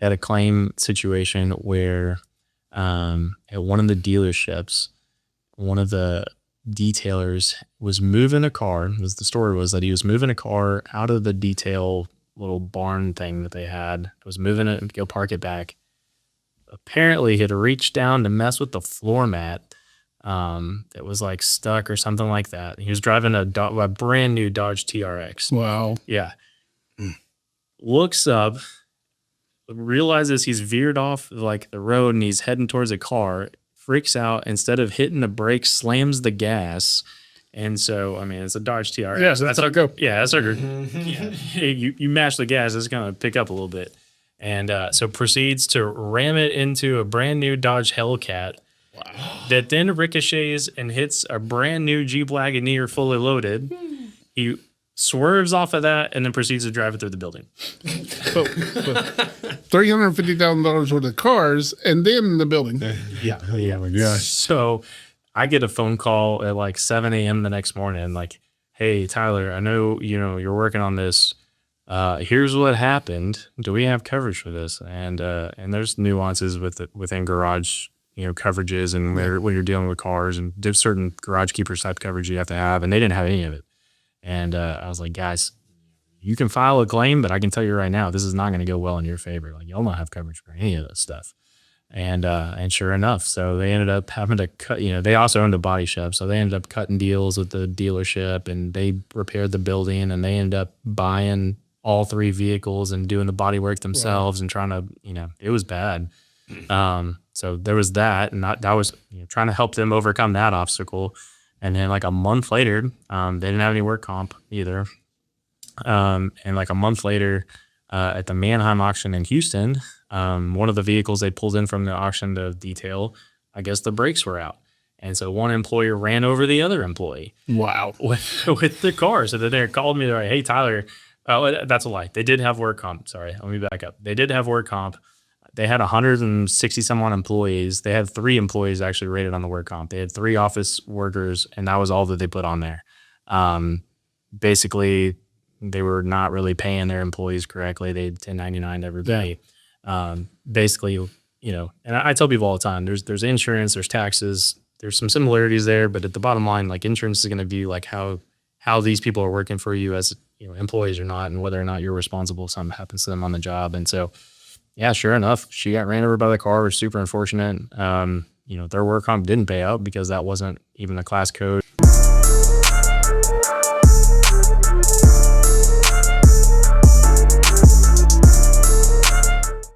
had a claim situation where at one of the dealerships, one of the detailers was moving a car. The story was that he was moving a car out of the detail little barn thing that they had. Was moving it and go park it back. Apparently, he had reached down to mess with the floor mat. It was like stuck or something like that. He was driving a brand new Dodge TRX. Wow. Yeah. Looks up, realizes he's veered off like the road and he's heading towards a car, freaks out, instead of hitting the brakes, slams the gas. And so, I mean, it's a Dodge TRX. Yeah, so that's how it go. Yeah, that's you mash the gas, it's going to pick up a little bit. And so proceeds to ram it into a brand new Dodge Hellcat. Wow. That then ricochets and hits a brand new Jeep Wagoneer fully loaded. He swerves off of that and then proceeds to drive it through the building. $350,000 worth of cars and then the building. Yeah. Oh my gosh. So I get a phone call at like 7 a.m. the next morning, like, hey, Tyler, I know, you're working on this. Here's what happened. Do we have coverage for this? And there's nuances within garage, coverages and when you're dealing with cars, and there's certain garage keepers type coverage you have to have, and they didn't have any of it. And I was like, guys, you can file a claim, but I can tell you right now, this is not going to go well in your favor. Like, y'all don't have coverage for any of this stuff. And sure enough, so they ended up having to cut, they also owned a body shop. So they ended up cutting deals with the dealership, and they repaired the building, and they ended up buying all 3 vehicles and doing the body work themselves. Wow. And trying to, it was bad. So there was that, and that was trying to help them overcome that obstacle. And then like a month later, they didn't have any work comp either. And like a month later, at the Manheim auction in Houston, one of the vehicles they pulled in from the auction to detail, I guess the brakes were out. And so one employer ran over the other employee. Wow. With the car. So then they called me, they're like, hey, Tyler, that's a lie. They did have work comp. Sorry, let me back up. They did have work comp. They had 160 some odd employees. They had 3 employees actually rated on the work comp. They had 3 office workers, and that was all that they put on there. Basically, they were not really paying their employees correctly. They 1099 everybody. Yeah. Basically, and I tell people all the time, there's insurance, there's taxes, there's some similarities there, but at the bottom line, like, insurance is going to be like how these people are working for you as employees or not, and whether or not you're responsible if something happens to them on the job. And so, yeah, sure enough, she got ran over by the car, which was super unfortunate. Their work comp didn't pay out because that wasn't even a class code.